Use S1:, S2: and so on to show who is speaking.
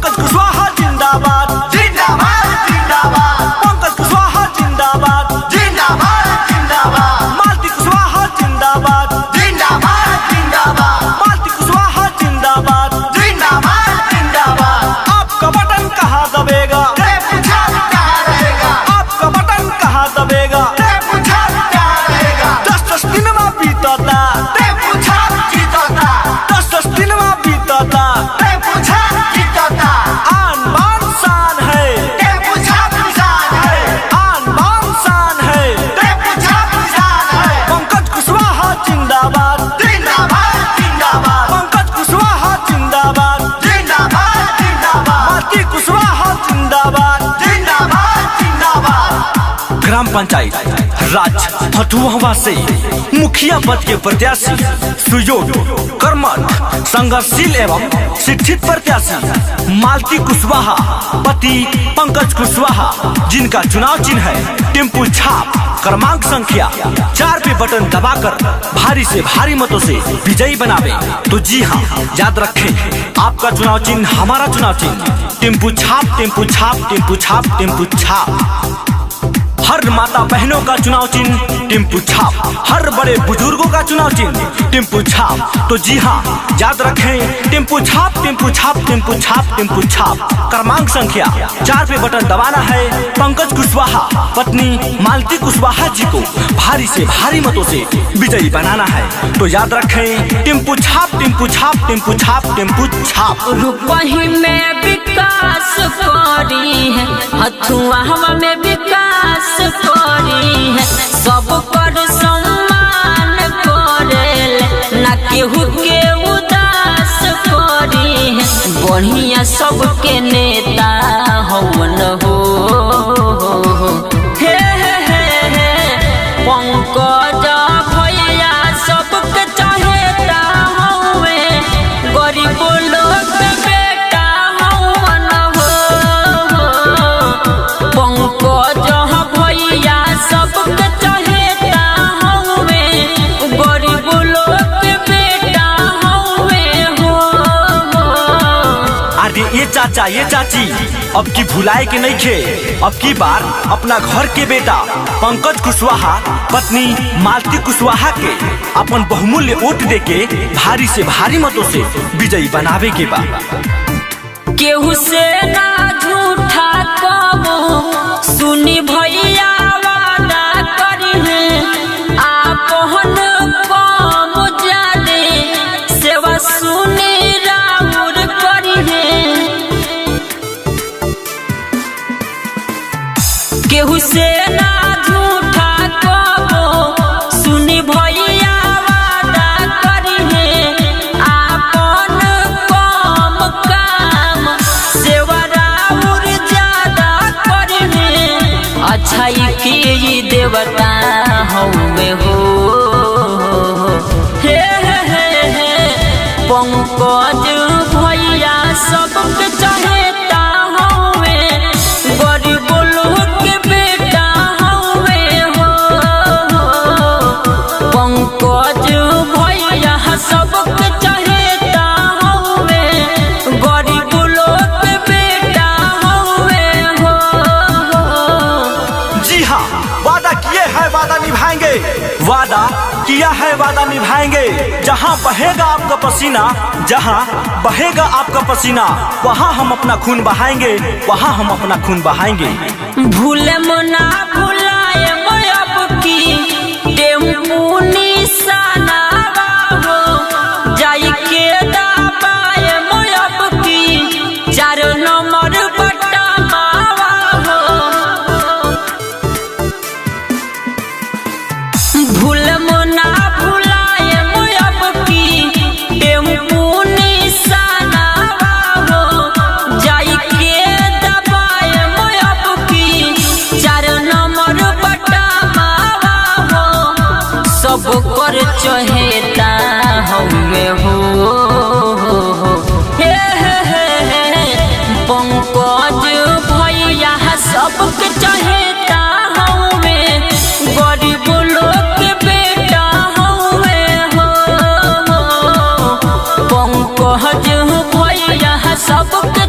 S1: पंकज कुशवाहा जिंदाबाद
S2: जिंदाबाद जिंदाबाद,
S1: पंकज कुशवाहा जिंदाबाद
S2: जिंदाबाद जिंदाबाद,
S1: मालती कुशवाहा जिंदाबाद
S2: जिंदाबाद जिंदाबाद,
S1: मालती कुशवाहा जिंदाबाद
S2: जिंदाबाद जिंदाबाद।
S1: आपका बटन कहाँ दबेगा,
S2: रे पूछा कहाँ रहेगा,
S1: आपका बटन कहाँ दबेगा।
S2: रे पूछा कहाँ रहेगा,
S1: 10 दिन में बीतता,
S2: रे पूछा जीतता,
S1: 10 दिन में बीतता।
S2: रे पूछा जीतता,
S1: आन बान शान है,
S2: रे पूछा किसान है,
S1: आन बान शान है।
S2: रे पूछा किसान है।
S1: पंकज कुशवाहा जिंदाबाद,
S2: जिंदाबाद जिंदाबाद,
S1: पंकज कुशवाहा जिंदाबाद
S2: जिंदाबाद जिंदाबाद,
S1: मालती कुशवाहा जिंदाबाद।
S2: जिंदाबाद जिंदाबाद।
S1: ग्राम पंचायत राज हथुआ से मुखिया पद के प्रत्याशी सुयोग्य कर्मठ संघर्षशील एवं शिक्षित प्रत्याशी मालती कुशवाहा पति पंकज कुशवाहा, जिनका चुनाव चिन्ह है टेम्पू छाप, क्रमांक संख्या 4 पे बटन दबाकर भारी से भारी मतों से विजयी बनावे। तो जी हाँ, याद रखें, आपका चुनाव चिन्ह हमारा चुनाव चिन्ह, टेम्पू छाप टेम्पू छाप टेम्पू छाप टेम्पू छाप। हर माता बहनों का चुनाव चिन्ह टेम्पू छाप, हर बड़े बुजुर्गों का चुनाव चिन्ह टेम्पू छाप। तो जी हाँ, याद रखें, टेम्पू छाप टेम्पू छाप टेम्पू छाप टेम्पू छाप, क्रमांक संख्या 4 पे बटन दबाना है। पंकज कुशवाहा पत्नी मालती कुशवाहा जी को भारी से भारी मतों से विजयी बनाना है। तो याद रखें, टेम्पू छाप टेम्पू छाप टेम्पू छाप टेम्पू छाप।
S3: रुपही में विकास करी है, हथुआ में विकास करी है, सब पर सम्मान करेल, न केहू के उदास करी है, बढ़िया सबके नेता हवन हो। हे हे हे हे पंकज भैया सबके चहेता हवे, गरीब लोग के बेटा हवन हो। पंकज भैया सबके चहेता हवे, गरीब लोग के बेटा हवे हो।
S1: अरे ये चाचा ये चाची, अब की भुलाए के नहीं खे, अब की बार अपना घर के बेटा पंकज कुशवाहा पत्नी मालती कुशवाहा के अपन बहुमूल्य वोट देके भारी से भारी मतों से विजयी बनावे के बा।
S3: केहू से ना झूठा कबो सुनी भैया वादा करी है, आपन कम जाने सेवा सुनी राउर करी है। केहू से ना झूठा कबो सुनी भैया वादा करी है, आपन कम काम सेवा राउर ज्यादा करी है। अच्छाई के देवता हवे हो। हे हे हे हे पंकज भैया सबके चहेता हवे, गरीब लोग के बेटा हवे हो। पंकज भैया सबके चहेता हवे, गरीब लोग के बेटा हवे हो।
S1: जी हाँ, वादा किए है वादा निभाएंगे, वादा किया है वादा निभाएंगे। जहाँ बहेगा आपका पसीना, जहाँ बहेगा आपका पसीना, वहाँ हम अपना खून बहाएंगे, वहाँ हम अपना खून बहाएंगे।
S3: भूले मना भुलाए अब की टेम्पू निशाना हो, जाई के दबाए अब की 4 नंबर बट्टा मावा हो। भूल मना भुलाए अब की टेम्पू निशाना हो, जाई के दबाए अब की 4 नंबर बट्टा मावा हो। सब कर चहेता हवे हो। हे हे हे हे पंकज भैया सबके चहेता हवे, गरीब लोग के बेटा हवे हो। पंकज भैया सबके